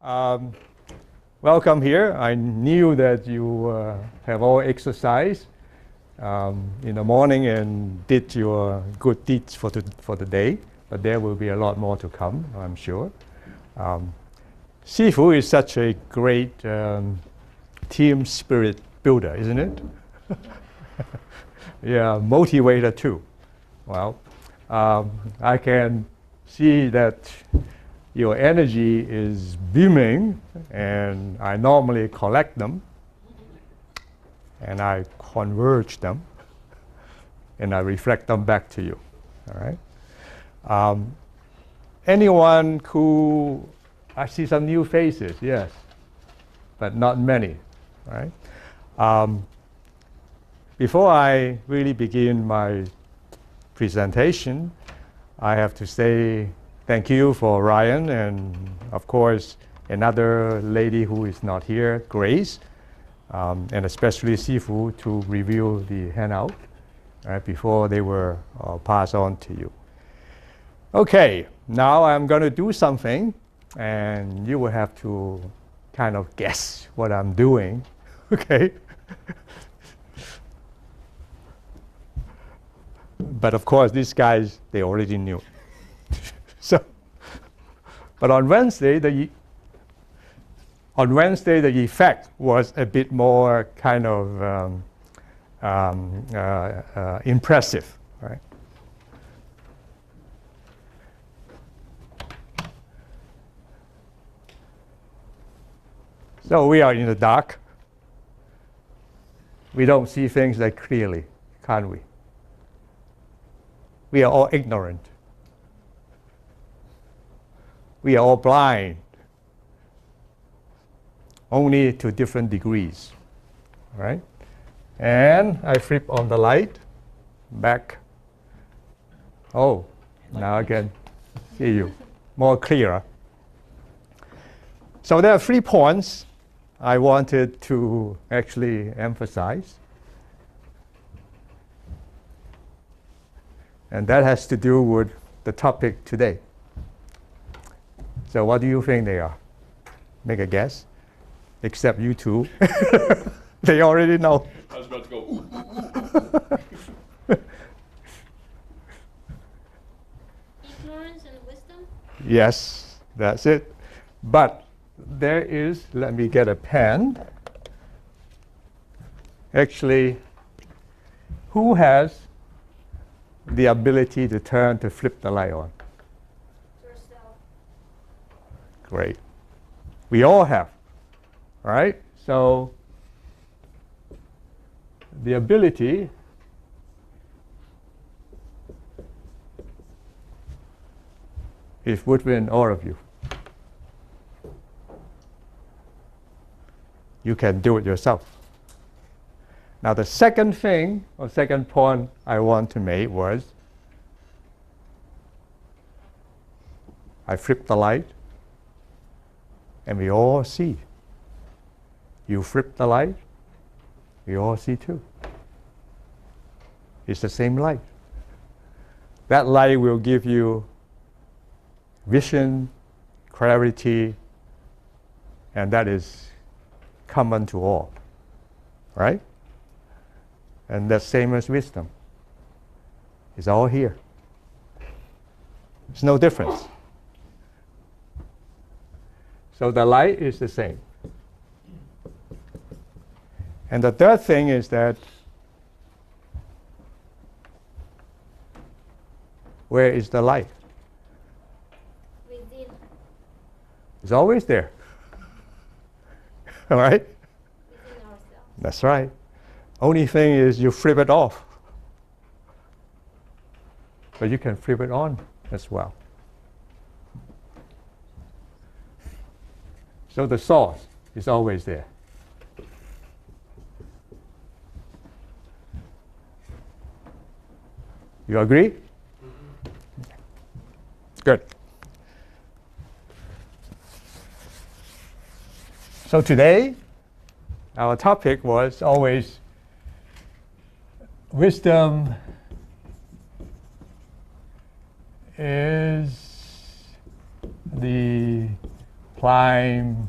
Um, Welcome here. I knew that you have all exercised in the morning and did your good deeds for the day, but there will be a lot more to come, I'm sure. Sifu is such a great team spirit builder, isn't it? Yeah, motivator too. Well, I can see that your energy is beaming, and I normally collect them and I converge them and I reflect them back to you. All right. Anyone who, I see some new faces, yes, but not many. Right. Before I really begin my presentation, I have to say thank you for Ryan and, of course, another lady who is not here, Grace, and especially Sifu to review the handout before they were passed on to you. Okay, now I'm going to do something, and you will have to kind of guess what I'm doing. Okay. But of course, these guys, they already knew. So, but on Wednesday, the effect was a bit more kind of impressive, right? So we are in the dark. We don't see things that clearly, can't we? We are all ignorant. We are all blind, only to different degrees, right? And I flip on the light, back. Oh, now I can see you more clearer. So there are 3 points I wanted to actually emphasize. And that has to do with the topic today. So what do you think they are? Make a guess. Except you two. They already know. I was about to go, ooh. Ignorance and wisdom? Yes, that's it. But there is, let me get a pen. Actually, who has the ability to flip the light on? Yourself. Great. We all have, right? So the ability is within all of you. You can do it yourself. Now the second thing, or second point I want to make was, I flip the light, and we all see. You flip the light, we all see too. It's the same light. That light will give you vision, clarity, and that is common to all, right? And the same as wisdom. It's all here. There's no difference. So the light is the same. And the third thing is that where is the light? Within. It's always there. All right? Within ourselves. That's right. Only thing is you flip it off. But you can flip it on as well. So the source is always there. You agree? Good. So today, our topic was always wisdom is the prime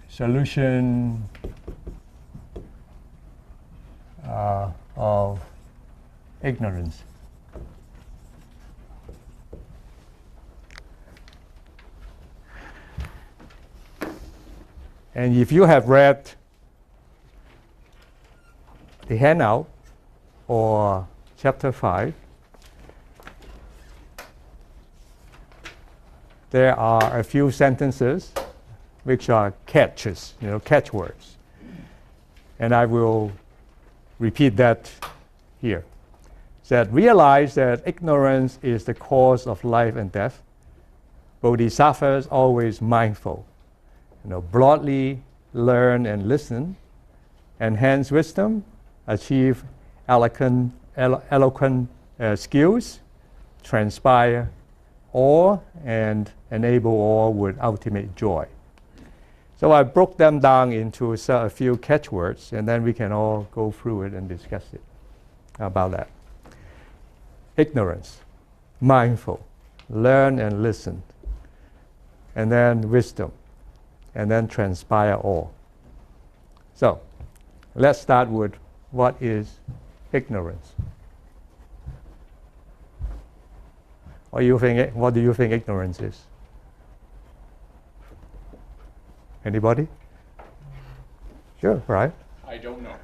solution of ignorance. And if you have read the handout or chapter 5, there are a few sentences which are catches, catchwords. And I will repeat that here. That realize that ignorance is the cause of life and death. Bodhisattvas always mindful. Broadly learn and listen, enhance wisdom, achieve eloquent skills, transpire awe, and enable awe with ultimate joy. So I broke them down into a few catchwords, and then we can all go through it and discuss it about that. Ignorance, mindful, learn and listen, and then wisdom, and then transpire awe. So let's start with what is ignorance. What do you think ignorance is? Anybody? Sure, right? I don't know.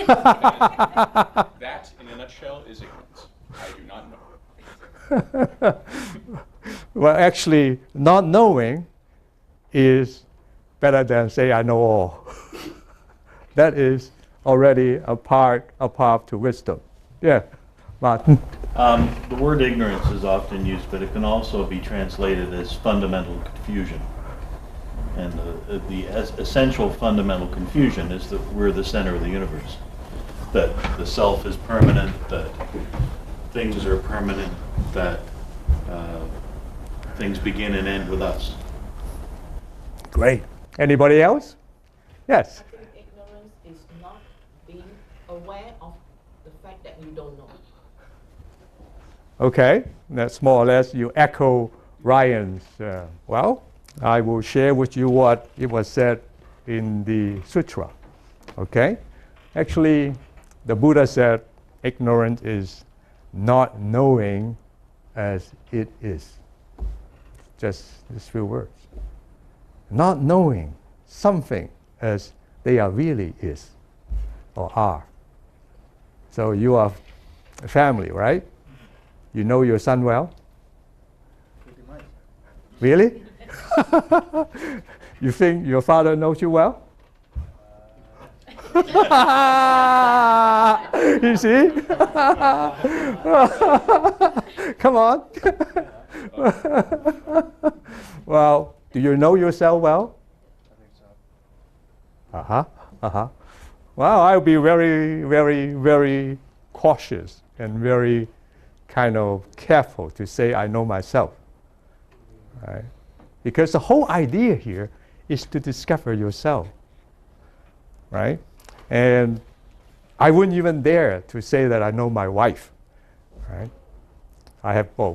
That, in a nutshell, is ignorance. I do not know. Well, actually, not knowing is better than say I know all. That is already a path to wisdom. Yeah, Martin. The word ignorance is often used, but it can also be translated as fundamental confusion. And the essential fundamental confusion is that we're the center of the universe. That the self is permanent, that things are permanent, that things begin and end with us. Great. Anybody else? Yes. I think ignorance is not being aware of the fact that you don't know. Okay, that's more or less you echo Ryan's. Well, I will share with you what it was said in the sutra. Okay? Actually, the Buddha said ignorance is not knowing as it is. Just these few words. Not knowing something as they are really is or are. So you are a family, right? You know your son well? Pretty much. Really? You think your father knows you well? You see? Come on. Well, do you know yourself well? I think so. Well, I'll be very, very, very cautious and very kind of careful to say I know myself. Right? Because the whole idea here is to discover yourself. Right? And I wouldn't even dare to say that I know my wife. Right?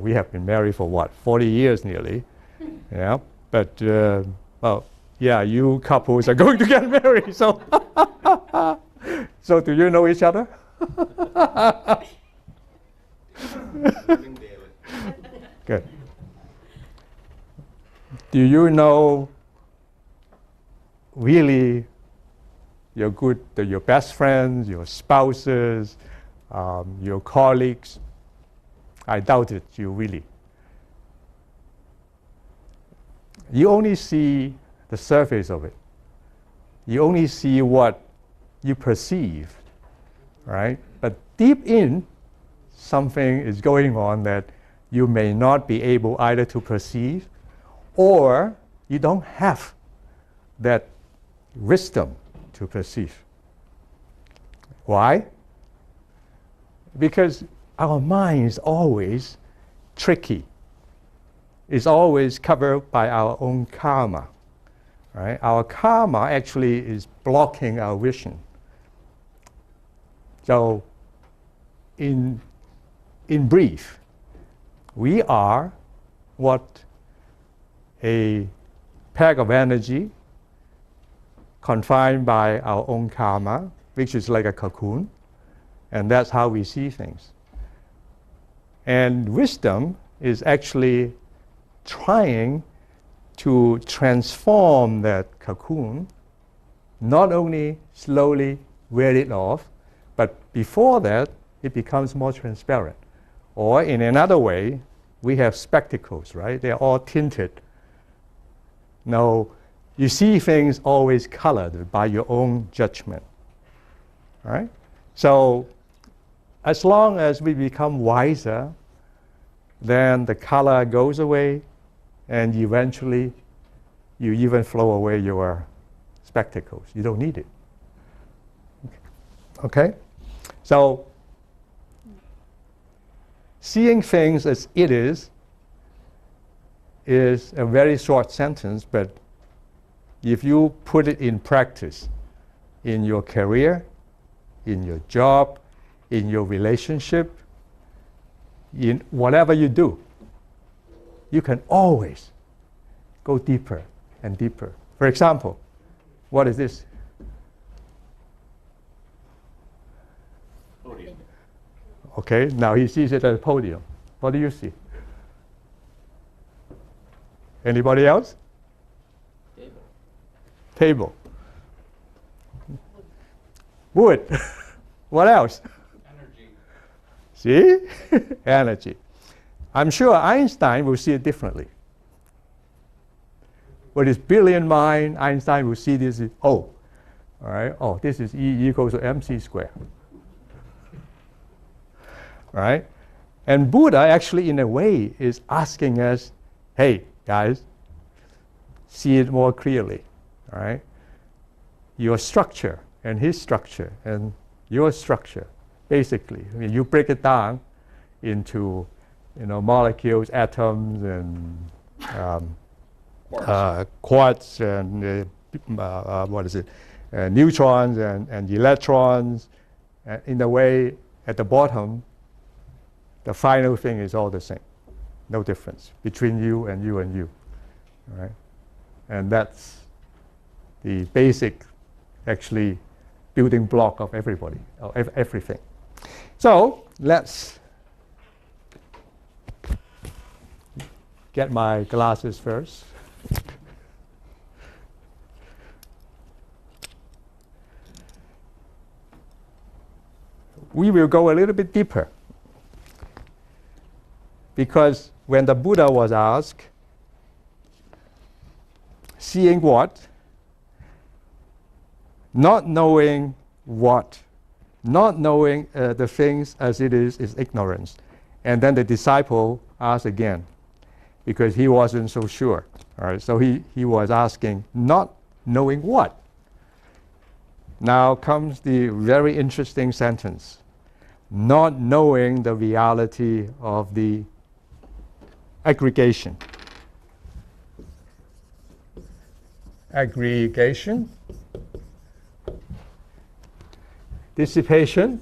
We have been married for what, 40 years nearly. Yeah. But you couples are going to get married, so so do you know each other? Good. Do you know really your best friends, your spouses, your colleagues? I doubt it, you really. You only see the surface of it. You only see what you perceive, right? But deep in, something is going on that you may not be able either to perceive, or you don't have that wisdom to perceive. Why? Because our mind is always tricky. It's always covered by our own karma. Right? Our karma actually is blocking our vision. So, in brief, we are what a pack of energy confined by our own karma, which is like a cocoon, and that's how we see things. And wisdom is actually trying to transform that cocoon, not only slowly wear it off, but before that, it becomes more transparent. Or in another way, we have spectacles, right? They're all tinted. Now, you see things always colored by your own judgment, right? So, as long as we become wiser, then the color goes away, and eventually, you even throw away your spectacles. You don't need it. Okay? So, seeing things as it is a very short sentence, but if you put it in practice, in your career, in your job, in your relationship, in whatever you do, you can always go deeper and deeper. For example, what is this? Podium. Okay, now he sees it as a podium. What do you see? Anybody else? Table. Wood. What else? Energy. See? Energy. I'm sure Einstein will see it differently. With his brilliant mind, Einstein will see this as, all right, this is E equals to mc squared. Right? And Buddha actually, in a way, is asking us, hey, guys, see it more clearly. All right? Your structure and his structure and your structure, basically. I mean, you break it down into, molecules, atoms, and quarks, and neutrons and electrons. In a way, at the bottom, the final thing is all the same. No difference between you and you and you. All right? And that's the basic, actually, building block of everybody, of everything. So let's get my glasses first. We will go a little bit deeper. Because when the Buddha was asked, seeing what? Not knowing what? Not knowing the things as it is ignorance. And then the disciple asked again, because he wasn't so sure. All right, so he was asking, not knowing what? Now comes the very interesting sentence. Not knowing the reality of the aggregation. Aggregation. Dissipation.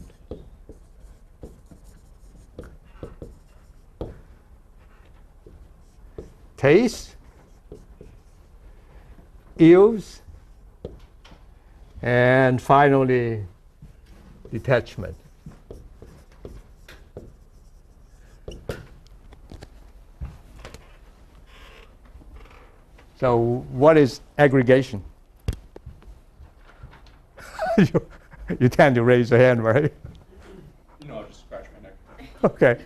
Taste. Ills. And finally, detachment. So what is aggregation? You tend to raise your hand, right? No, I'll just scratch my neck. Okay.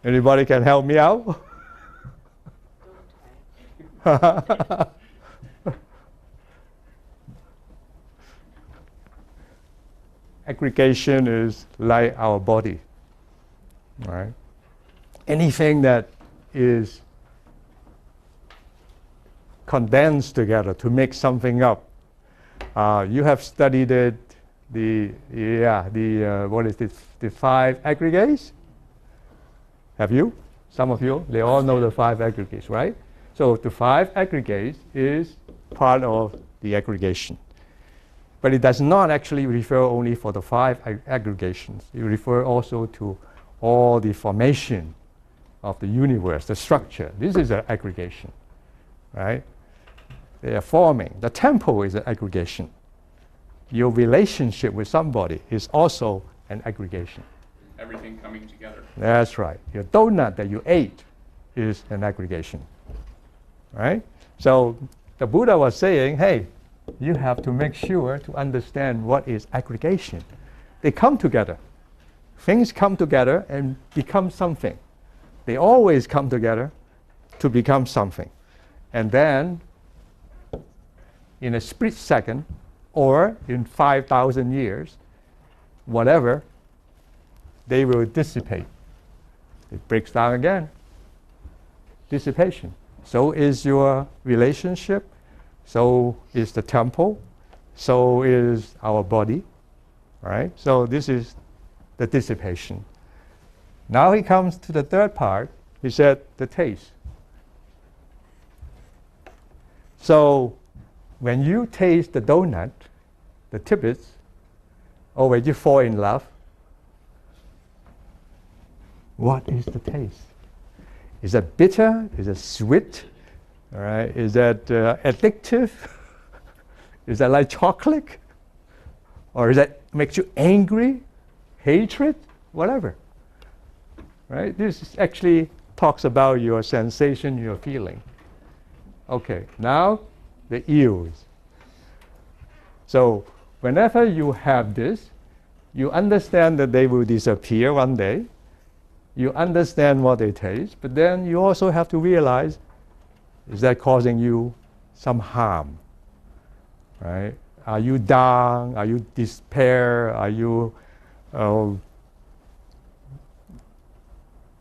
Anybody can help me out? Aggregation is like our body, right? Anything that is condensed together to make something up. You have studied it, what is this? The 5 aggregates? Have you? Some of you, they all know the 5 aggregates, right? So the 5 aggregates is part of the aggregation. But it does not actually refer only for the 5 aggregations. It refers also to all the formation of the universe, the structure. This is an aggregation, right? They are forming. The temple is an aggregation. Your relationship with somebody is also an aggregation. Everything coming together. That's right. Your donut that you ate is an aggregation, right? So the Buddha was saying, hey, you have to make sure to understand what is aggregation. They come together. Things come together and become something. They always come together to become something. And then, in a split second, or in 5,000 years, whatever, they will dissipate. It breaks down again. Dissipation. So is your relationship, so is the temple, so is our body, right? So this is the dissipation. Now he comes to the third part. He said the taste. So when you taste the donut, the tidbits, or when you fall in love, what is the taste? Is it bitter? Is it sweet? All right. Is that addictive? Is that like chocolate? Or is that makes you angry, hatred, whatever? Right. This actually talks about your sensation, your feeling. Okay. Now the ears. So whenever you have this, you understand that they will disappear one day. You understand what they taste, but then you also have to realize, is that causing you some harm? Right? Are you down? Are you despair? Are you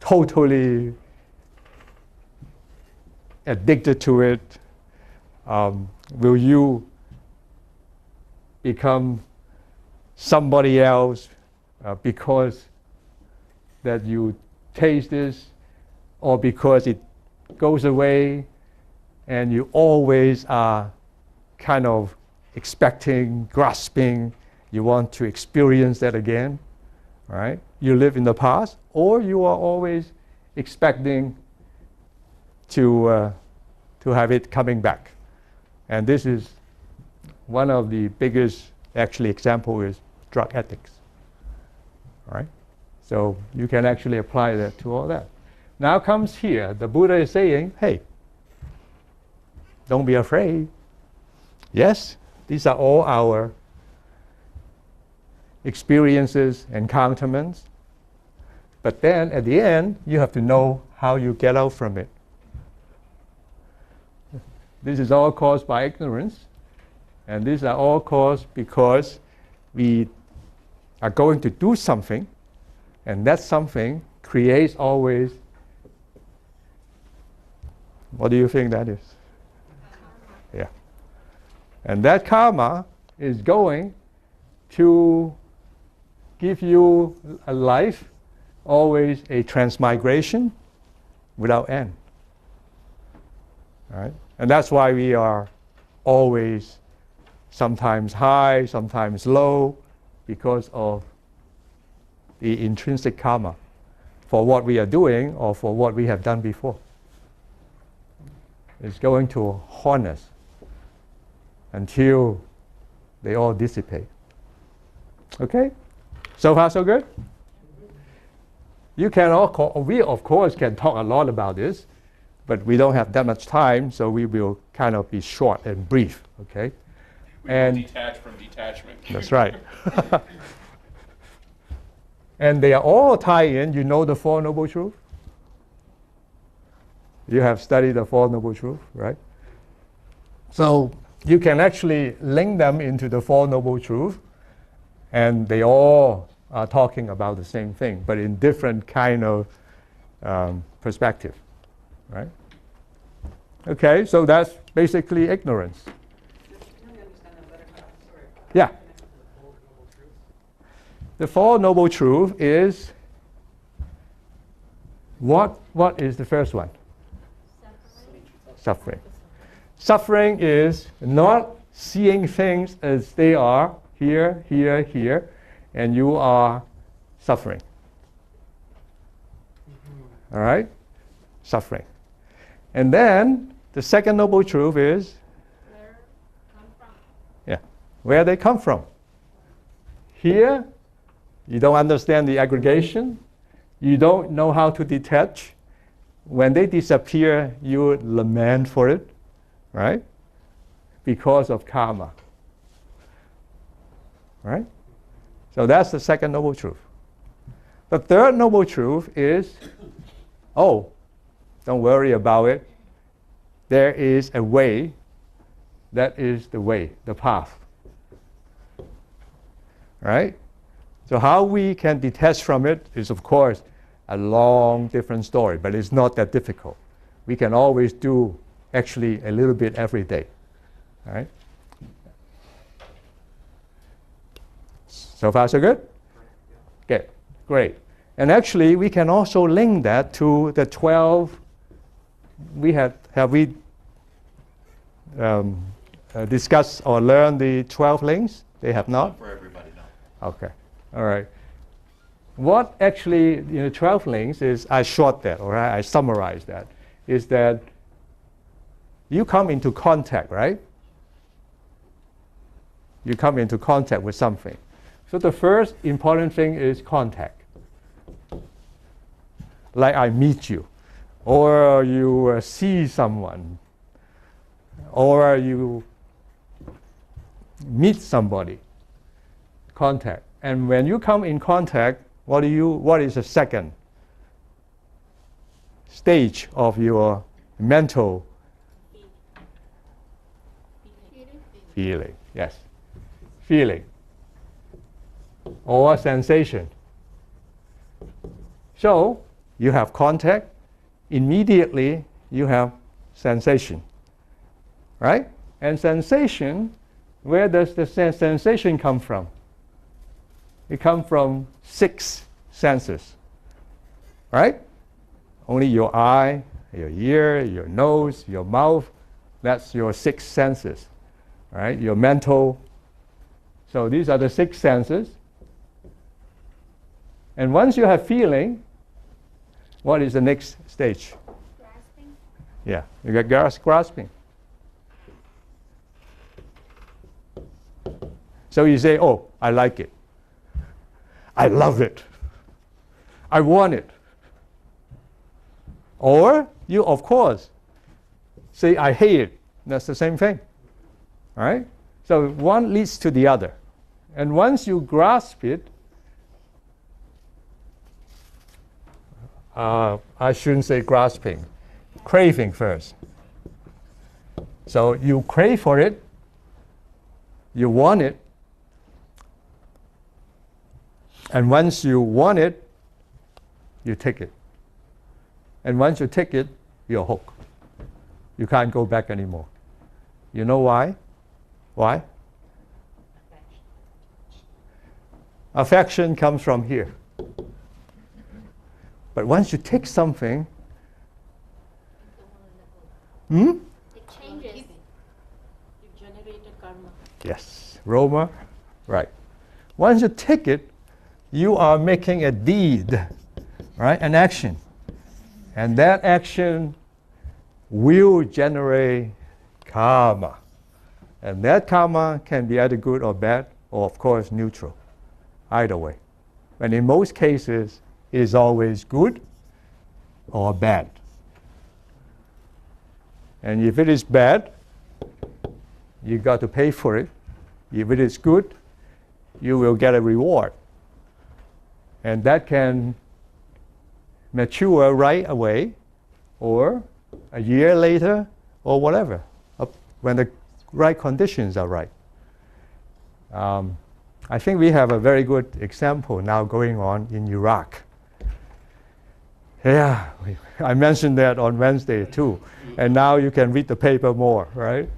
totally addicted to it? Will you become somebody else because that you taste this, or because it goes away and you always are kind of expecting, grasping, you want to experience that again, right? You live in the past, or you are always expecting to have it coming back. And this is one of the biggest, actually, example is drug addicts, right? So you can actually apply that to all that. Now comes here, the Buddha is saying, hey, don't be afraid. Yes, these are all our experiences, encounterments. But then at the end, you have to know how you get out from it. This is all caused by ignorance. And these are all caused because we are going to do something. And that something creates always, what do you think that is? Yeah. And that karma is going to give you a life, always a transmigration without end. Right? And that's why we are always sometimes high, sometimes low, because of the intrinsic karma for what we are doing or for what we have done before. It's going to haunt us until they all dissipate. Okay? So far, so good? You can we of course can talk a lot about this, but we don't have that much time, so we will kind of be short and brief, okay? We will detach from detachment. That's right. And they are all tied in. You know the Four Noble Truths? You have studied the Four Noble Truths, right? So you can actually link them into the Four Noble Truths, and they all are talking about the same thing, but in different kind of perspective, right? Okay, so that's basically ignorance. Yeah. The Four Noble Truths is what is the first one? Suffering. Suffering is not seeing things as they are, here, here, here, and you are suffering. All right? suffering. And then the second noble truth is, Where come from? yeah, where they come from. Here, you don't understand the aggregation. You don't know how to detach. When they disappear, you lament for it, right? Because of karma, right? So that's the second noble truth. The third noble truth is, oh, don't worry about it. There is a way. That is the way, the path. Right? So how we can detach from it is, of course, a long, different story, but it's not that difficult. We can always do actually a little bit every day. Right? So far, so good? Okay, great. And actually, we can also link that to the 12. Have we discussed or learned the 12 links? They have not? For everybody, no. Okay, all right. What actually, 12 links is, I short that, or I summarize that, is that you come into contact, right? You come into contact with something. So the first important thing is contact. Like I meet you, or you see someone, or you meet somebody. Contact. And when you come in contact, what is the second stage of your mental feeling? Yes, feeling or sensation. So you have contact, immediately you have sensation, right? And sensation, where does the sensation come from? It comes from 6 senses, right? Only your eye, your ear, your nose, your mouth, that's your 6 senses, right? Your mental. So these are the 6 senses. And once you have feeling, what is the next stage? Grasping. Yeah, you get grasping. So you say, oh, I like it. I love it. I want it. Or you, of course, say, I hate it. That's the same thing. All right? So one leads to the other. And once you grasp it, I shouldn't say grasping, craving first. So you crave for it, you want it, and once you want it, you take it. And once you take it, you're hooked. You can't go back anymore. You know why? Why? Affection comes from here. But once you take something, It changes. You generate a karma. yes, Roma, right. Once you take it, you are making a deed, right? An action. And that action will generate karma. And that karma can be either good or bad, or of course neutral, either way. But in most cases, it is always good or bad. And if it is bad, you got to pay for it. If it is good, you will get a reward. And that can mature right away, or a year later, or whatever, when the right conditions are right. I think we have a very good example now going on in Iraq. Yeah, I mentioned that on Wednesday too. And now you can read the paper more, right?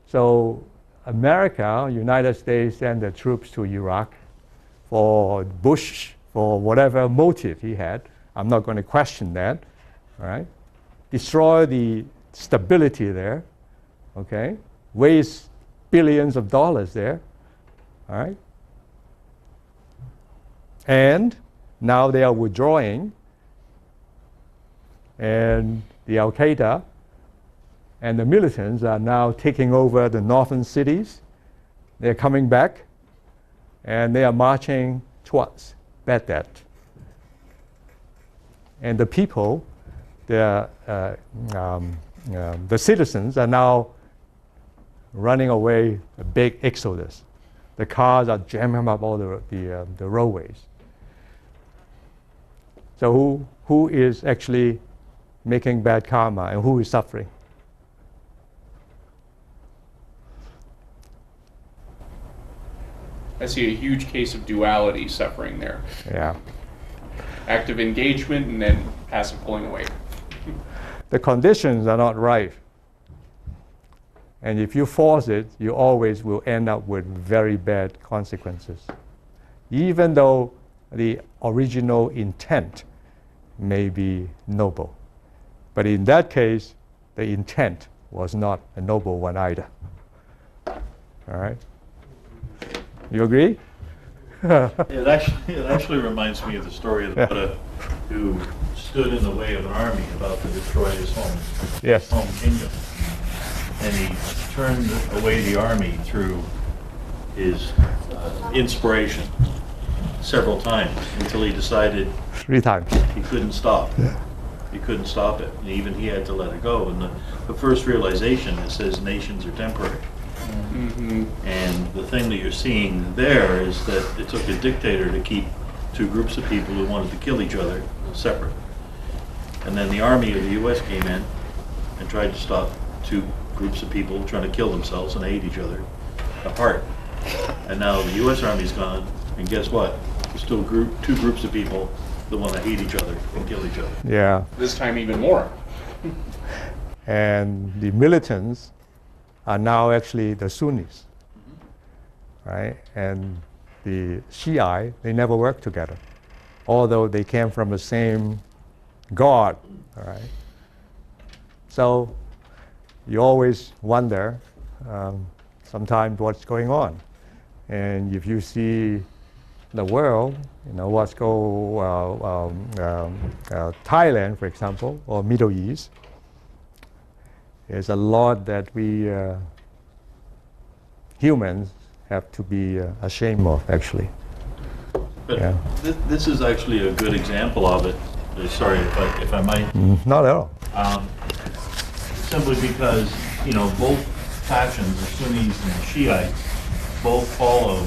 So America, United States, sent the troops to Iraq for Bush, for whatever motive he had. I'm not going to question that, all right? Destroy the stability there, okay? Waste billions of dollars there, all right? And now they are withdrawing. and the Al Qaeda and the militants are now taking over the northern cities. They're coming back, and they are marching towards Baghdad. And the people, the citizens are now running away, a big exodus. The cars are jamming up all the roadways. So who is actually making bad karma and who is suffering? I see a huge case of duality suffering there. Yeah. Active engagement and then passive pulling away. The conditions are not right. And if you force it, you always will end up with very bad consequences. Even though the original intent may be noble. But in that case, the intent was not a noble one either. All right? You agree? It actually reminds me of the story of the Buddha who stood in the way of an army about to destroy his Yes. home kingdom. And he turned away the army through his inspiration several times until he decided 3 times. he couldn't stop. He couldn't stop it. And even he had to let it go. And the first realization, it says nations are temporary. And the thing that you're seeing there is that it took a dictator to keep 2 groups of people who wanted to kill each other separate. And then the army of the U.S. came in and tried to stop 2 groups of people trying to kill themselves and hate each other apart. And now the U.S. Army's gone, and guess what? There's still 2 groups of people that want to hate each other and kill each other. Yeah. This time even more. And the militants are now actually the Sunnis, right? And the Shia, they never worked together, although they came from the same God, all right? So you always wonder sometimes what's going on. And if you see the world, what's Thailand, for example, or Middle East, there's a lot that we humans have to be ashamed of, actually. But Yeah. this is actually a good example of it. Sorry if I might. Not at all. Simply because, both factions, the Sunnis and the Shiites, both follow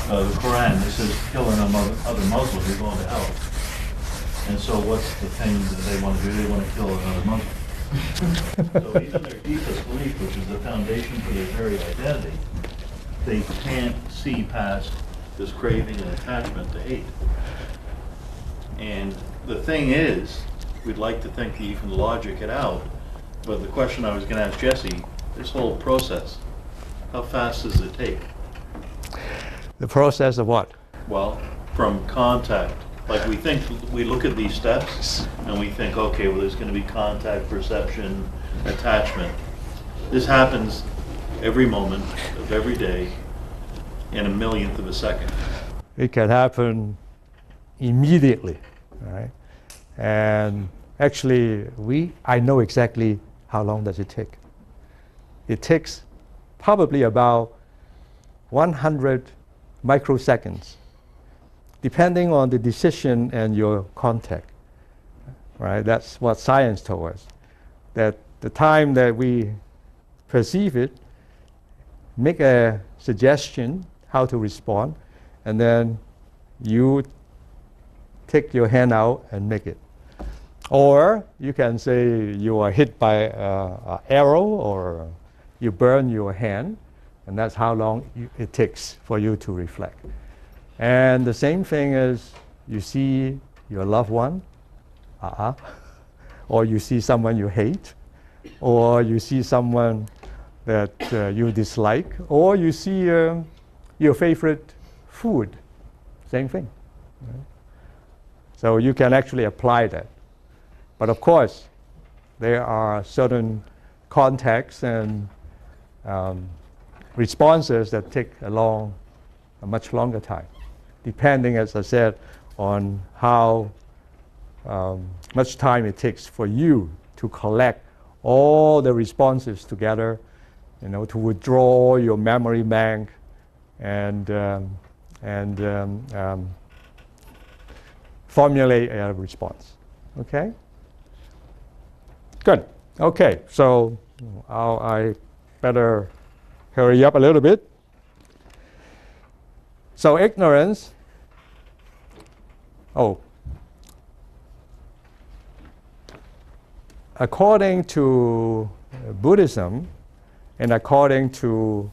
the Quran. This says kill another Muslim, you're going to hell. And so what's the thing that they want to do? They want to kill another Muslim. So even their deepest belief, which is the foundation for their very identity, they can't see past this craving and attachment to hate. And the thing is, we'd like to think that you can logic it out, but the question I was going to ask Jesse, this whole process, how fast does it take? The process of what? Well, from contact, like we look at these steps and we think, okay, well, there's going to be contact, perception, attachment. This happens every moment of every day in a millionth of a second. It can happen immediately, right? And actually, I know exactly how long does it take. It takes probably about 100 microseconds, depending on the decision and your contact, right? That's what science told us, that the time that we perceive it, make a suggestion how to respond, and then you take your hand out and make it. Or you can say you are hit by an arrow or you burn your hand, and that's how long it takes for you to reflect. And the same thing is you see your loved one, or you see someone you hate, or you see someone that you dislike, or you see your favorite food, same thing. Right? So you can actually apply that. But of course, there are certain contexts and responses that take a much longer time, depending, as I said, on how much time it takes for you to collect all the responses together, to withdraw your memory bank and formulate a response. Okay? Good. Okay, so I better hurry up a little bit. So ignorance, according to Buddhism and according to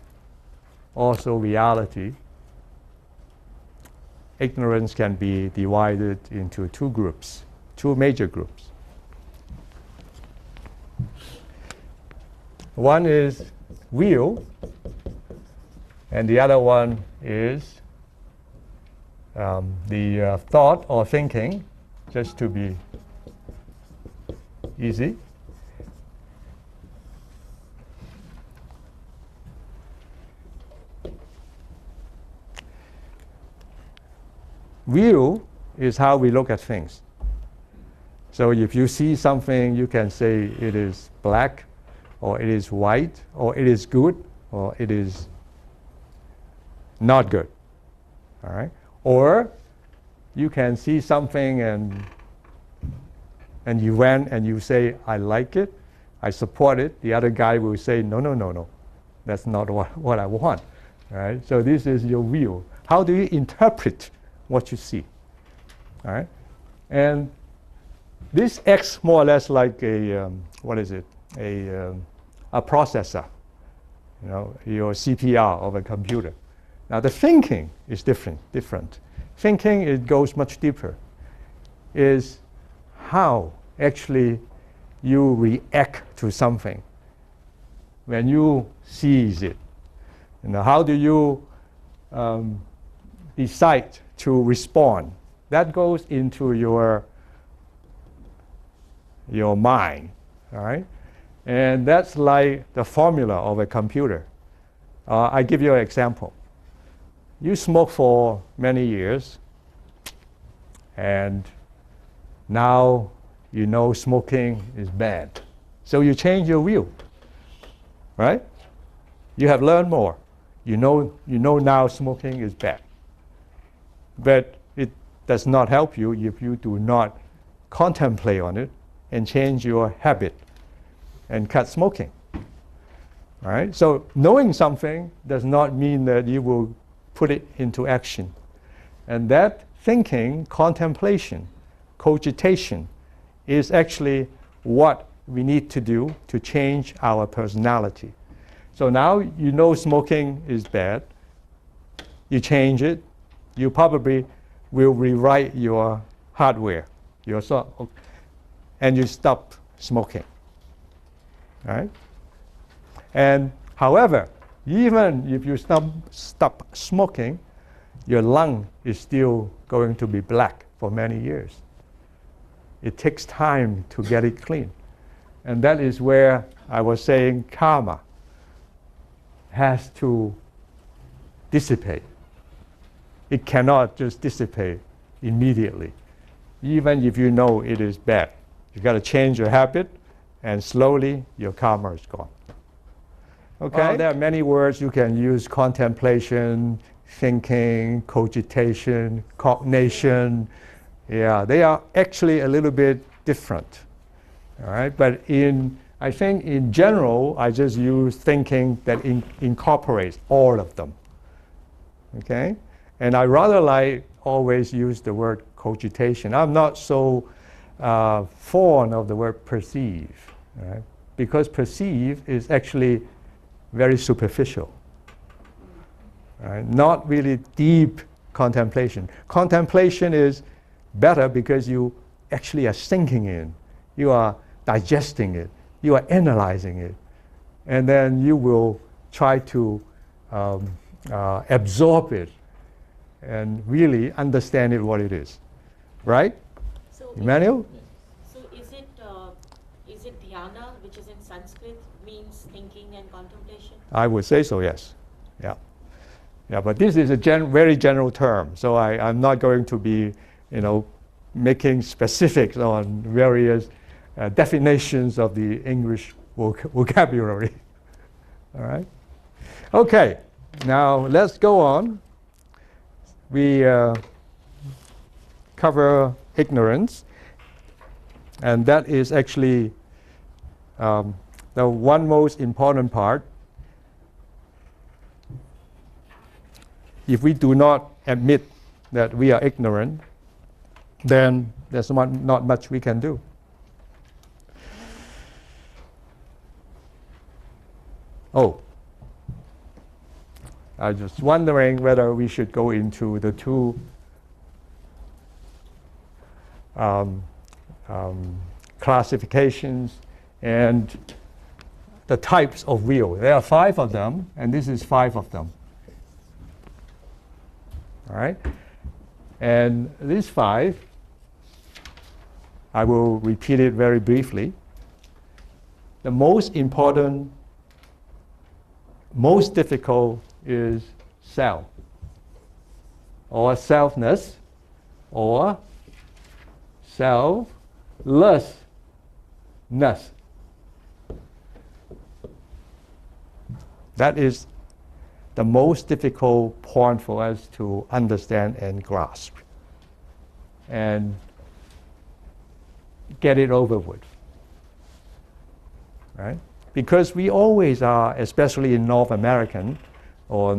also reality, ignorance can be divided into two groups, two major groups. One is will, and the other one is the thought or thinking, just to be easy. Will is how we look at things. So if you see something, you can say it is black, or it is white, or it is good, or it is not good. All right? Or you can see something and you went and you say, I like it, I support it. The other guy will say, no, that's not what I want. All right? So this is your will. How do you interpret what you see? All right? And this acts more or less like a, a processor, your CPR of a computer. Now the thinking is different. Thinking, it goes much deeper, is how actually you react to something when you seize it. How do you decide to respond? That goes into your mind, all right? And that's like the formula of a computer. I give you an example. You smoke for many years, and now you know smoking is bad. So you change your view, right? You have learned more. You know now smoking is bad. But it does not help you if you do not contemplate on it and change your habit and cut smoking. All right? So knowing something does not mean that you will put it into action. And that thinking, contemplation, cogitation is actually what we need to do to change our personality. So now you know smoking is bad. You change it. You probably will rewrite your hardware, and you stop smoking. All right? And however, even if you stop smoking, your lung is still going to be black for many years. It takes time to get it clean. And that is where I was saying karma has to dissipate. It cannot just dissipate immediately, even if you know it is bad. You've got to change your habit, and slowly your karma is gone. Okay? Well, there are many words you can use: contemplation, thinking, cogitation, cognition. Yeah, they are actually a little bit different. All right? But I think in general, I just use thinking that incorporates all of them. Okay? And I rather always use the word cogitation. I'm not so fond of the word perceive, right? Because perceive is actually very superficial, right? Not really deep contemplation. Contemplation is better because you actually are sinking in. You are digesting it. You are analyzing it. And then you will try to absorb it and really understand it what it is. Right? So Emmanuel? So is it dhyana, which is in Sanskrit, means thinking and contemplation? I would say so, yes. Yeah. Yeah, but this is a very general term, so I'm not going to be, making specifics on various definitions of the English vocabulary. All right? Okay, now let's go on. We cover ignorance, and that is actually the one most important part. If we do not admit that we are ignorant, then there's not much we can do. Oh, I was just wondering whether we should go into the two classifications and the types of will. There are 5 of them, and this is 5 of them. All right? And these 5, I will repeat it very briefly. The most important, most difficult is self, or selfness, or selflessness. That is the most difficult point for us to understand and grasp and get it over with, right? Because we always are, especially in North American or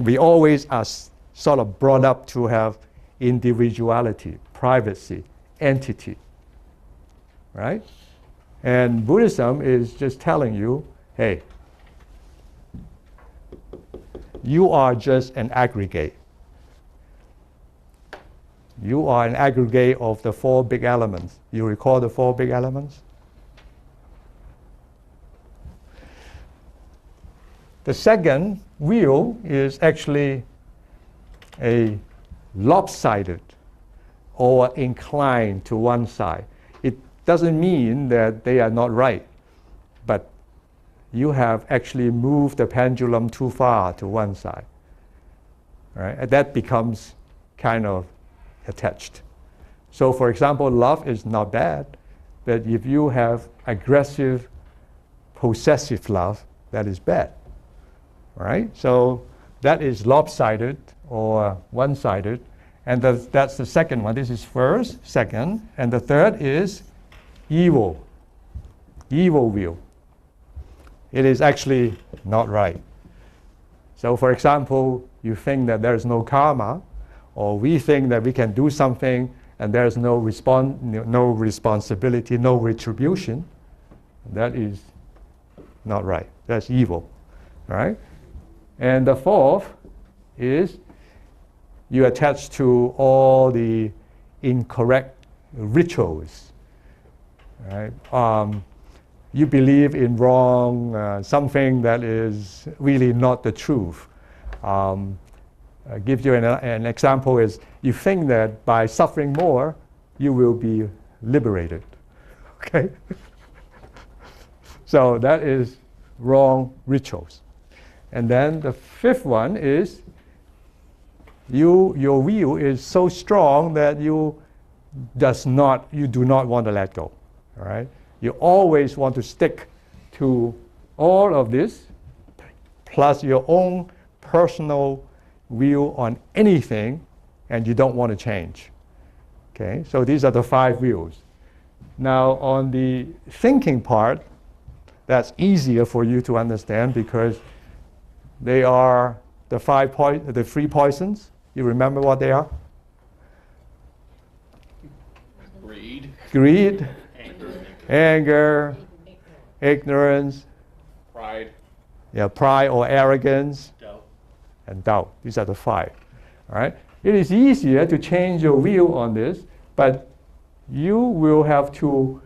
we always are sort of brought up to have individuality, privacy, entity, right? And Buddhism is just telling you, hey, you are just an aggregate. You are an aggregate of the 4 big elements. You recall the 4 big elements? The second wheel is actually a lopsided or inclined to one side. It doesn't mean that they are not right, but you have actually moved the pendulum too far to one side, right? And that becomes kind of attached. So for example, love is not bad, but if you have aggressive, possessive love, that is bad, right? So that is lopsided or one-sided, and that's the second one. This is first, second, and the third is evil will. It is actually not right. So for example, you think that there is no karma, or we think that we can do something and there is no responsibility, no retribution. That is not right. That's evil, right? And the fourth is you attach to all the incorrect rituals, right? You believe in wrong, something that is really not the truth. Give you an example is you think that by suffering more, you will be liberated, okay? So that is wrong rituals. And then the fifth one is your will is so strong that you do not want to let go, all right? You always want to stick to all of this, plus your own personal view on anything, and you don't want to change. Okay, so these are the 5 views. Now on the thinking part, that's easier for you to understand because they are the 3 poisons. You remember what they are? Greed, anger, ignorance, Pride. Pride or arrogance, Doubt. and doubt. These are the 5. All right. It is easier to change your view on this, but you will have to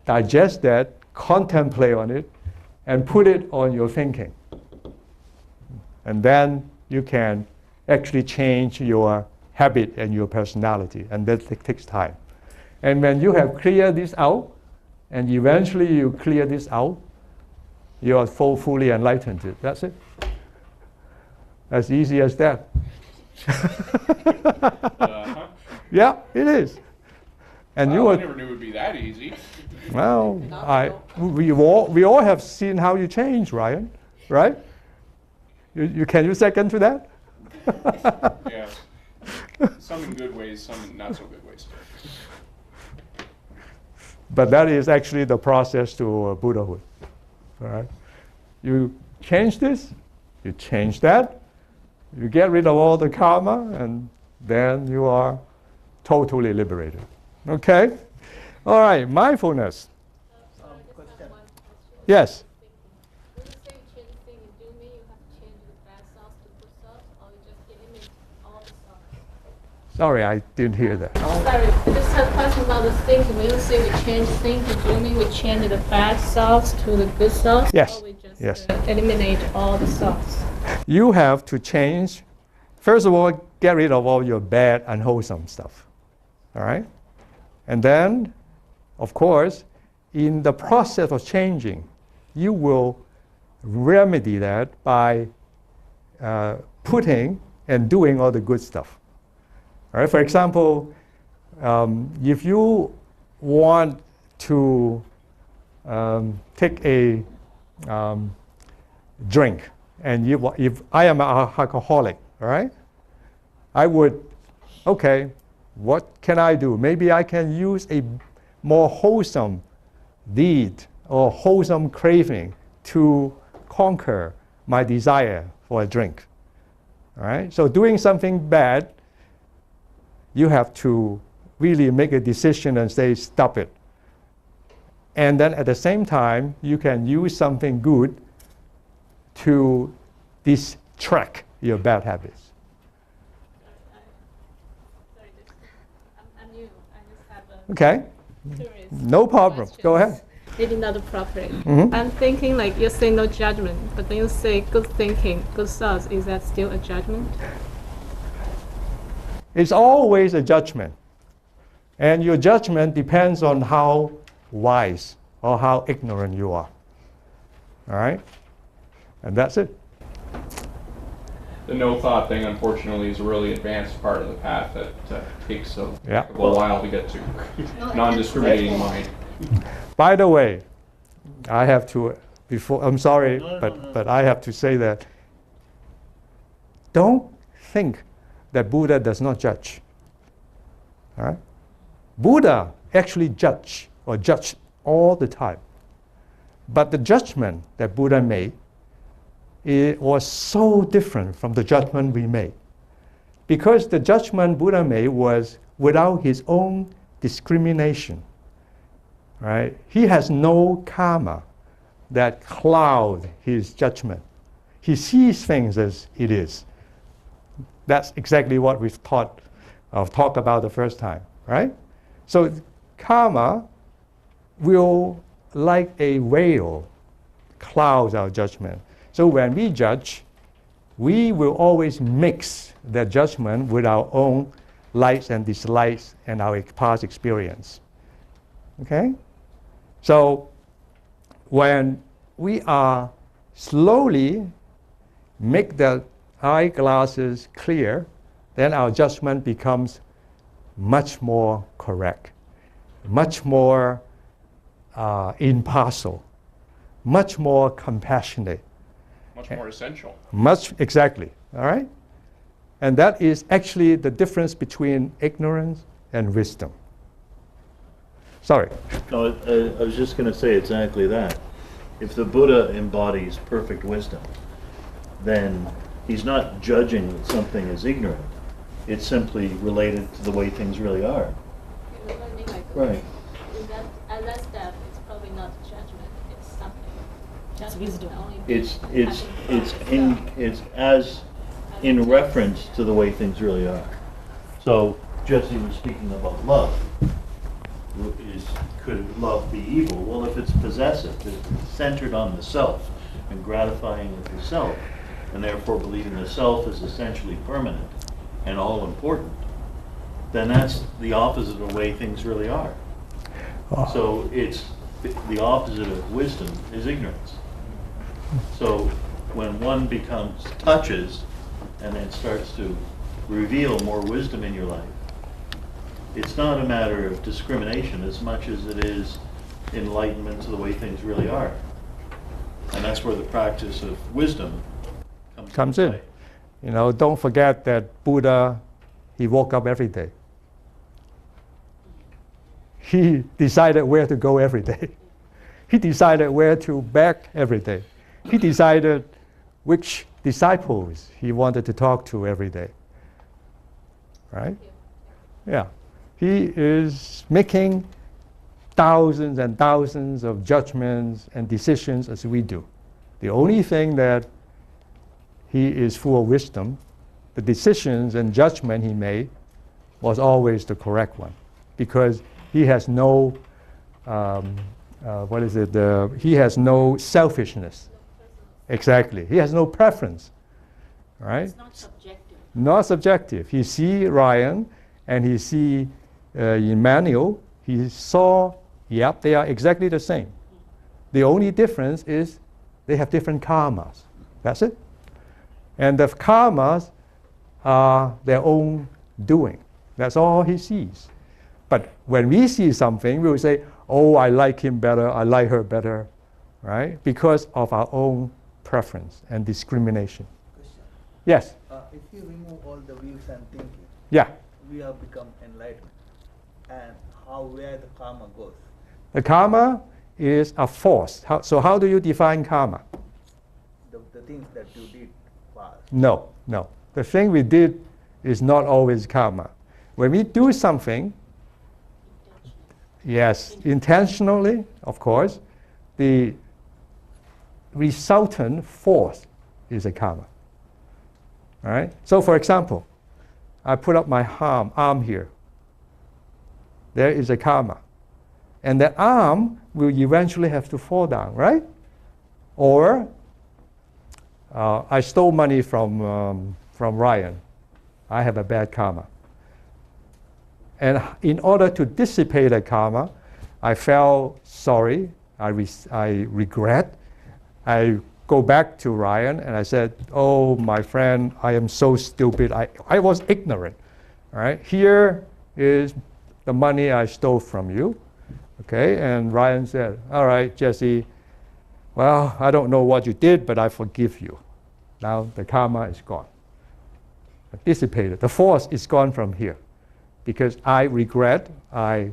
digest that, contemplate on it, and put it on your thinking. And then you can actually change your habit and your personality, and that takes time. And when you have cleared this out, and eventually you clear this out, you are fully enlightened. That's it. As easy as that. Yeah, it is. And you Wow, I were, never knew it would be that easy. well, we all have seen how you change, Ryan, right? Can you second to that? Yeah. Some in good ways, some in not so good ways. But that is actually the process to Buddhahood. All right? You change this, you change that, you get rid of all the karma, and then you are totally liberated. Okay? All right, mindfulness. Yes. When you say change thing in doing, you have to change the bad thoughts to good thoughts, or you just eliminate all the thoughts? Sorry, I didn't hear that. Sorry, I just had a question about the thinking. When you say we change thinking, do you mean we change the bad thoughts to the good thoughts? Yes, Or we just yes. Eliminate all the thoughts? You have to change. First of all, get rid of all your bad, unwholesome stuff. All right? And then, of course, in the process of changing, you will remedy that by putting and doing all the good stuff. All right? For example, if you want to take a drink, and if I am an alcoholic, all right, I would, okay, what can I do? Maybe I can use a more wholesome deed or wholesome craving to conquer my desire for a drink. All right? So doing something bad, you have to really make a decision and say, stop it. And then at the same time, you can use something good to distract your bad habits. Sorry, I'm new. I just have a Okay? curious No problem. Go questions. ahead. Maybe not appropriate. Mhm. I'm thinking like you say no judgment, but then you say good thinking, good thoughts. Is that still a judgment? It's always a judgment. And your judgment depends on how wise or how ignorant you are. All right? And that's it. The no thought thing, unfortunately, is a really advanced part of the path that takes a Yeah. while to get to. Non-discriminating mind. By the way, I have to, I'm sorry, No. but I have to say that don't think that Buddha does not judge. All right? Buddha actually judged all the time. But the judgment that Buddha made, it was so different from the judgment we made. Because the judgment Buddha made was without his own discrimination. Right? He has no karma that cloud his judgment. He sees things as it is. That's exactly what we've talked about the first time, right? So karma will, like a veil, cloud our judgment. So when we judge, we will always mix that judgment with our own likes and dislikes and our past experience. Okay? So when we are slowly make the eyeglasses clear, then our judgment becomes much more correct, much more impartial, much more compassionate. Much more essential. Exactly, all right? And that is actually the difference between ignorance and wisdom. Sorry. No, I was just going to say exactly that. If the Buddha embodies perfect wisdom, then he's not judging that something is ignorant. It's simply related to the way things really are. You know what I mean? Like, Right. at that step, it's probably not judgment. It's something. Judgment wisdom. can only be It's as in reference to the way things really are. So Jesse was speaking about love. Could love be evil? Well, if it's possessive, if it's centered on the self and gratifying of the self, and therefore believing the self is essentially permanent and all important, then that's the opposite of the way things really are. So it's the opposite of wisdom is ignorance. So when one touches and then starts to reveal more wisdom in your life, it's not a matter of discrimination as much as it is enlightenment to the way things really are. And that's where the practice of wisdom Comes into in. play. You know, don't forget that Buddha, he woke up every day. He decided where to go every day. He decided where to beg every day. He decided which disciples he wanted to talk to every day. Right? Yeah. He is making thousands and thousands of judgments and decisions as we do. The only thing that he is full of wisdom, the decisions and judgment he made was always the correct one, because he has no, he has no selfishness. Exactly. He has no preference, right? It's not subjective. Not subjective. He see Ryan and he see Emmanuel. He saw, yep, they are exactly the same. The only difference is they have different karmas. That's it. And the karmas are their own doing. That's all he sees. But when we see something, we will say, oh, I like him better, I like her better, right? Because of our own preference and discrimination. Question. Yes? If you remove all the views and thinking, Yeah. we have become enlightened. And where the karma goes? The karma is a force. So how do you define karma? The things that you did past. No. The thing we did is not always karma. When we do something, yes, intentionally, of course, the resultant force is a karma. All right? So for example, I put up my arm here. There is a karma. And the arm will eventually have to fall down, right? Or I stole money from Ryan. I have a bad karma. And in order to dissipate that karma, I felt sorry, I regret. I go back to Ryan and I said, oh, my friend, I am so stupid. I was ignorant. All right? Here is the money I stole from you. Okay? And Ryan said, all right, Jesse, well, I don't know what you did, but I forgive you. Now the karma is gone. Dissipated. The force is gone from here. Because I regret, I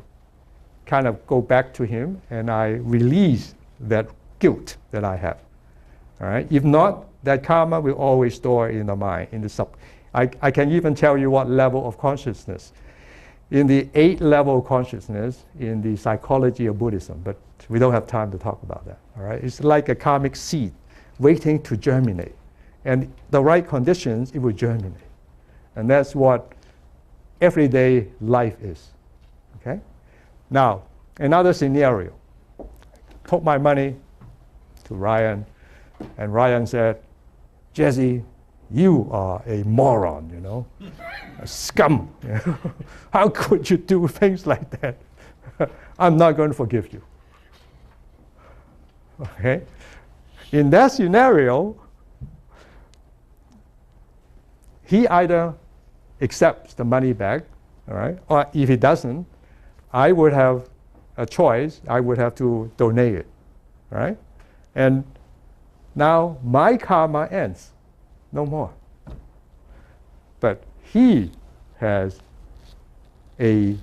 kind of go back to him and I release that guilt that I have. All right? If not, that karma will always store in the mind, in the sub. I can even tell you what level of consciousness. In the 8th level of consciousness, in the psychology of Buddhism, but we don't have time to talk about that. All right? It's like a karmic seed waiting to germinate. And the right conditions, it will germinate. And that's what everyday life is. Okay? Now, another scenario. Took my money to Ryan, and Ryan said, Jesse, you are a moron, you know, a scum. You know? How could you do things like that? I'm not going to forgive you. Okay? In that scenario, he either accepts the money back, all right, or if he doesn't, I would have a choice. I would have to donate it, right? And now my karma ends, no more. But he has a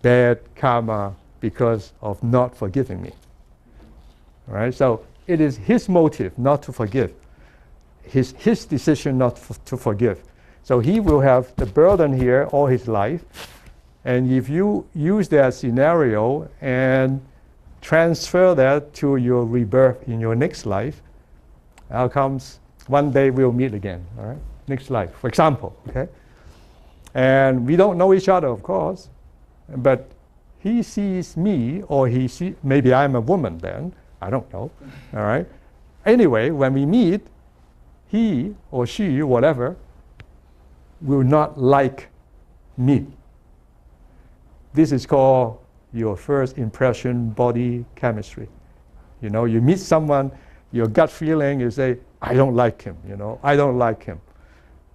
bad karma because of not forgiving me, all right? So it is his motive not to forgive, his decision not to forgive. So he will have the burden here all his life. And if you use that scenario and transfer that to your rebirth in your next life, outcomes, one day we'll meet again, all right? Next life, for example, okay? And we don't know each other, of course, but he sees me, or maybe I'm a woman then, I don't know, all right? Anyway, when we meet, he or she, whatever, will not like me. This is called your first impression body chemistry. You know, you meet someone, your gut feeling, you say, I don't like him, you know, I don't like him.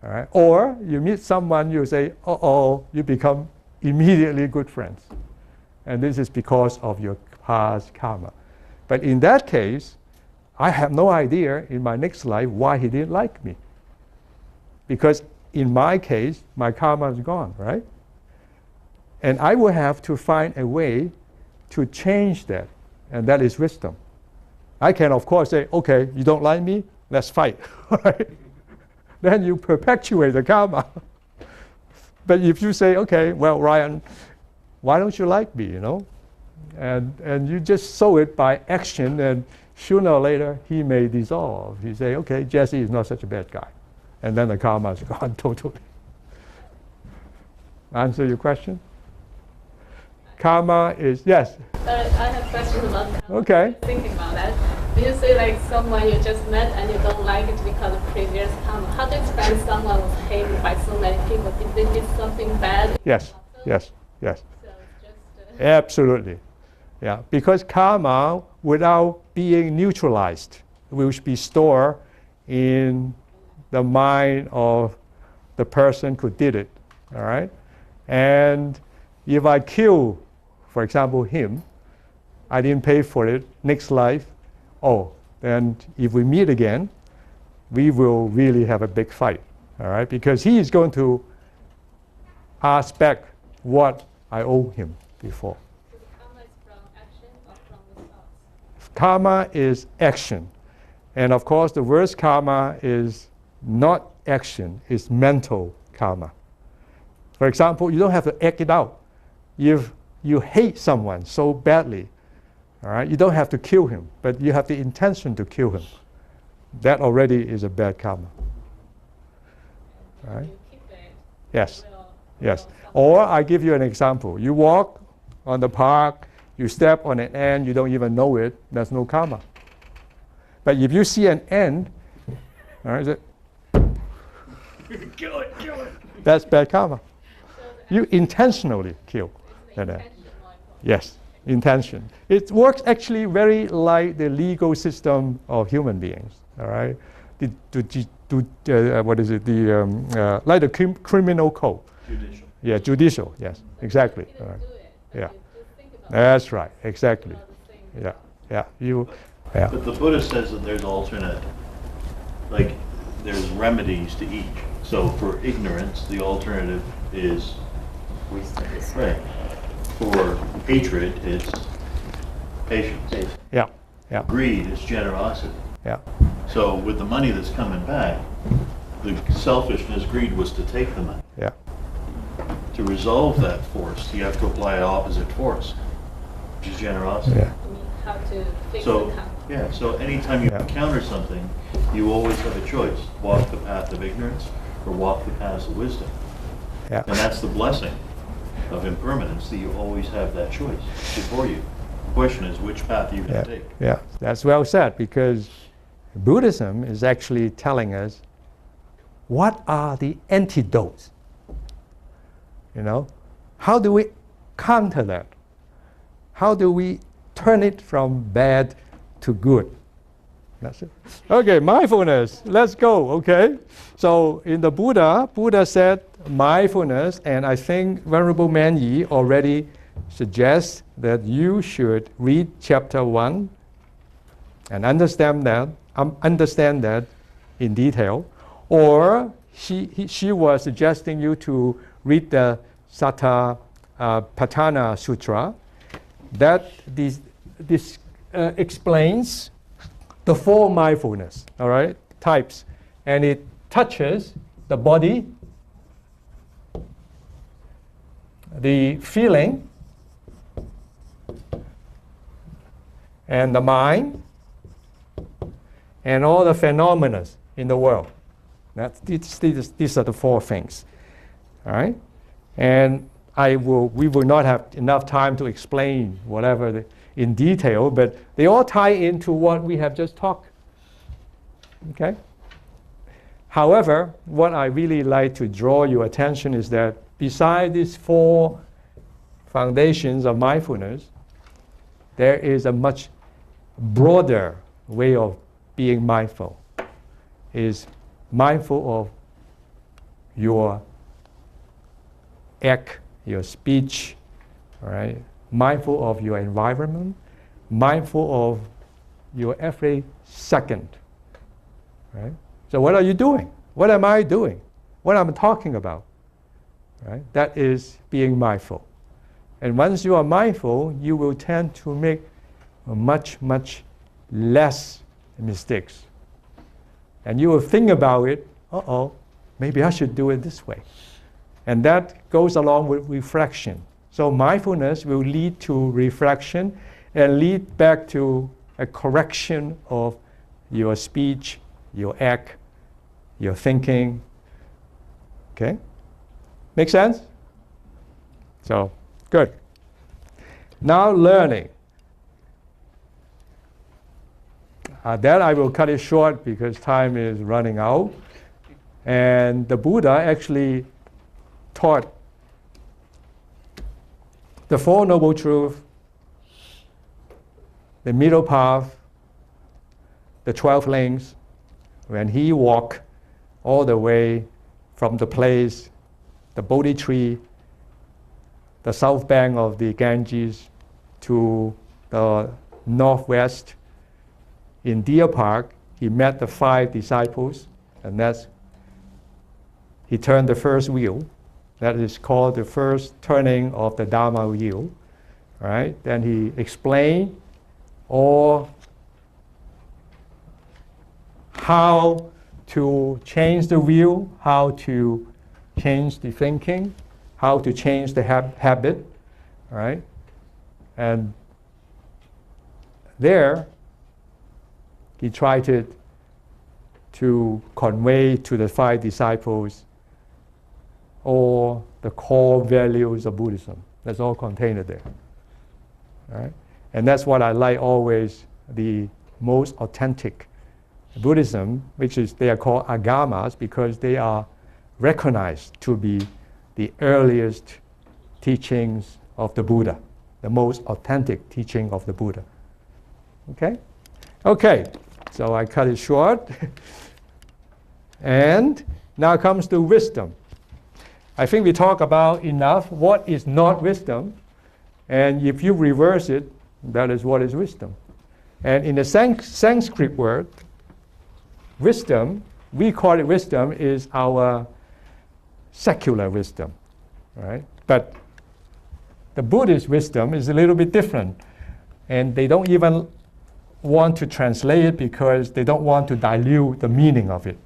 All right? Or you meet someone, you say, uh-oh, you become immediately good friends. And this is because of your past karma. But in that case, I have no idea in my next life why he didn't like me. Because in my case, my karma is gone, right? And I will have to find a way to change that. And that is wisdom. I can, of course, say, okay, you don't like me, let's fight. Right? Then you perpetuate the karma. But if you say, okay, well, Ryan, why don't you like me, you know? And you just sow it by action, and sooner or later, he may dissolve. You say, okay, Jesse is not such a bad guy. And then the karma is gone totally. Answer your question? Karma is, yes. I have a question about karma. Okay. Thinking about that. When you say like someone you just met and you don't like it because of previous karma, how to explain someone was hated by so many people? Did they did something bad? Yes, yes, yes. So it's just... Absolutely. Yeah, because karma, without being neutralized, will be stored in the mind of the person who did it. All right? And if I kill, for example, him, I didn't pay for it, next life, then if we meet again, we will really have a big fight. All right? Because he is going to ask back what I owe him before. So the karma is from action or from the thoughts? Karma is action. And of course, the worst karma is not action, it's mental karma. For example, you don't have to act it out. If you hate someone so badly, all right, you don't have to kill him, but you have the intention to kill him. That already is a bad karma. All right? You keep it. Yes. Will, Yes. will Or I give you an example. You walk on the park, you step on an ant, you don't even know it, there's no karma. But if you see an ant, all right, Kill it, kill it. that's bad karma. So the You intentionally kill the that ant. intention, Michael. Yes, intention. It works actually very like the legal system of human beings. All right, what is it? Like the criminal code. Judicial. Yeah, judicial. Yes, exactly. You All right. didn't do it, but Yeah. you just think about That's right. Exactly. all the things. Yeah, yeah. Yeah. But the Buddha says that there's alternate, like, there's remedies to each. So for ignorance, the alternative is right. For hatred, it's patience. Yeah. Yeah. Greed is generosity. Yeah. So with the money that's coming back, the selfishness, greed was to take the money. Yeah. To resolve that force, you have to apply an opposite force, which is generosity. Yeah. I mean, how to fix So, the karma. yeah, so anytime you Yeah. encounter something, you always have a choice. Walk the path of ignorance or walk the path of wisdom. Yeah. And that's the blessing of impermanence, that you always have that choice before you. The question is, which path are you going Yeah. to take? Yeah. That's well said, because Buddhism is actually telling us what are the antidotes. You know, how do we counter that? How do we turn it from bad to good? That's it. Okay, mindfulness. Let's go. Okay. So in the Buddha said mindfulness, and I think Venerable Man Yi already suggests that you should read chapter 1 and understand that in detail. Or she was suggesting you to read the Satipatthana Sutra. That this explains the 4 mindfulness, all right, types, and it touches the body, the feeling, and the mind, and all the phenomena in the world. These are the 4 things, all right, and we will not have enough time to explain whatever in detail, but they all tie into what we have just talked. Okay? However, what I really like to draw your attention is that beside these 4 foundations of mindfulness, there is a much broader way of being mindful. Is mindful of your act your speech, all right? Mindful of your environment, mindful of your every second, right? So what are you doing? What am I doing? What I'm talking about, right? That is being mindful. And once you are mindful, you will tend to make much, much less mistakes. And you will think about it, maybe I should do it this way. And that goes along with reflection. So mindfulness will lead to reflection and lead back to a correction of your speech, your act, your thinking. Okay? Make sense? So, good. Now learning. That I will cut it short because time is running out. And the Buddha actually taught the Four Noble Truths, the middle path, the 12 links, when he walked all the way from the place, the Bodhi tree, the south bank of the Ganges to the northwest. In Deer Park, he met the 5 disciples, and he turned the first wheel. That is called the first turning of the Dharma wheel. Right? Then he explained all how to change the wheel, how to change the thinking, how to change the habit. Right? And there, he tried to convey to the 5 disciples all the core values of Buddhism. That's all contained there. Right? And that's what I like always, the most authentic Buddhism, which is they are called agamas because they are recognized to be the earliest teachings of the Buddha, the most authentic teaching of the Buddha. Okay? Okay, so I cut it short. And now comes to wisdom. I think we talk about enough what is not wisdom, and if you reverse it, that is what is wisdom. And in the Sanskrit word, wisdom, we call it wisdom, is our secular wisdom, right? But the Buddhist wisdom is a little bit different, and they don't even want to translate it because they don't want to dilute the meaning of it.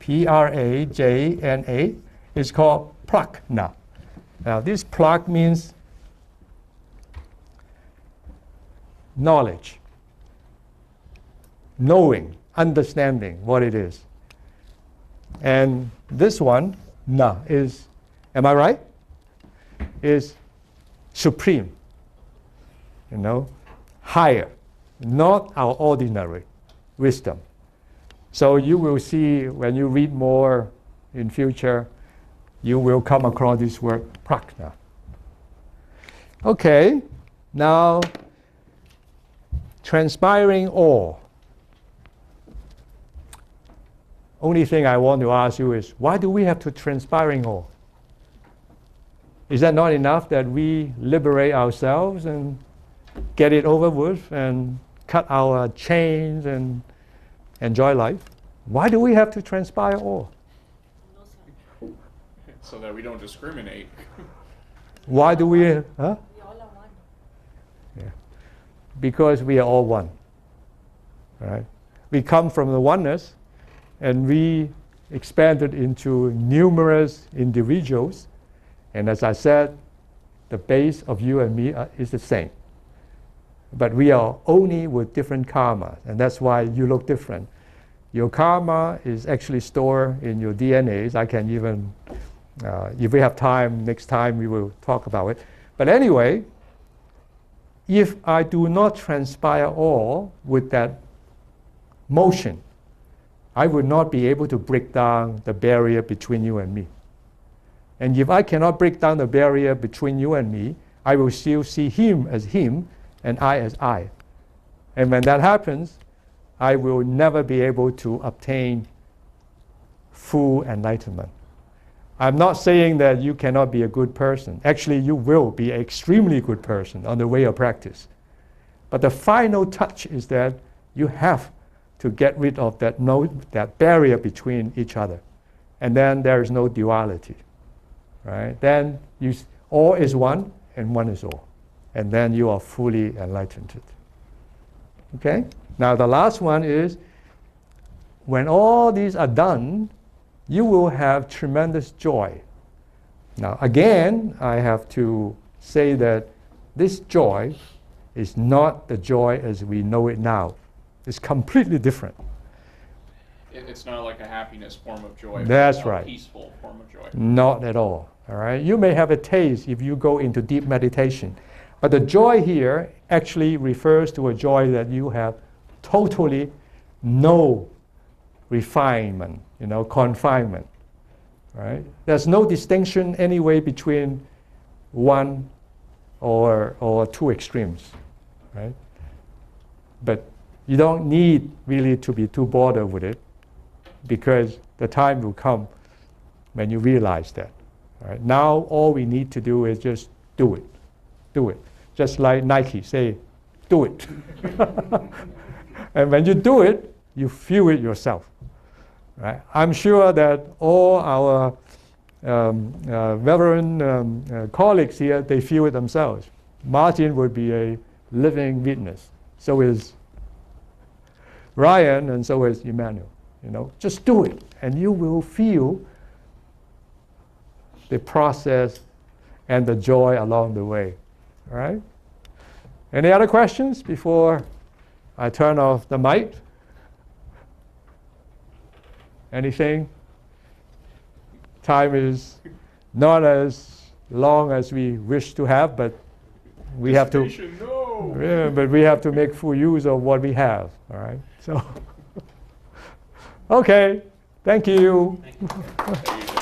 Prajna is called prajna. Now this prajna means knowledge, knowing, understanding what it is. And this one, na, is, am I right? Is supreme, higher, not our ordinary wisdom. So you will see when you read more in future, you will come across this word prajna. Okay, now transpiring awe. Only thing I want to ask you is, why do we have to transpiring awe? Is that not enough that we liberate ourselves and get it over with and cut our chains and enjoy life? Why do we have to transpire awe? So that we don't discriminate. Why do we? We all are one. Yeah. Because we are all one. Right? We come from the oneness, and we expanded into numerous individuals. And as I said, the base of you and me is the same. But we are only with different karma, and that's why you look different. Your karma is actually stored in your DNAs. I can even, if we have time, next time we will talk about it. But anyway, if I do not transpire awe with that motion, I would not be able to break down the barrier between you and me. And if I cannot break down the barrier between you and me, I will still see him as him and I as I. And when that happens, I will never be able to obtain full enlightenment. I'm not saying that you cannot be a good person. Actually, you will be an extremely good person on the way of practice. But the final touch is that you have to get rid of that barrier between each other. And then there is no duality. Right? Then all is one and one is all. And then you are fully enlightened. Okay? Now the last one is, when all these are done, you will have tremendous joy. Now again, I have to say that this joy is not the joy as we know it now. It's completely different. It's not like a happiness form of joy. That's but a right. Peaceful form of joy. Not at all. All right? You may have a taste if you go into deep meditation. But the joy here actually refers to a joy that you have totally no refinement, confinement. Right? There's no distinction anyway between one or two extremes. Right? But you don't need really to be too bothered with it, because the time will come when you realize that. Right? Now all we need to do is just do it. Do it. Just like Nike, say, do it. And when you do it, you feel it yourself. Right? I'm sure that all our reverend colleagues here, they feel it themselves. Martin would be a living witness. So is Ryan, and so is Emmanuel. Just do it, and you will feel the process and the joy along the way. All right? Any other questions before I turn off the mic? Anything? Time is not as long as we wish to have, but we have to. No. Yeah, but we have to make full use of what we have. All right. So. Okay. Thank you. Thank you.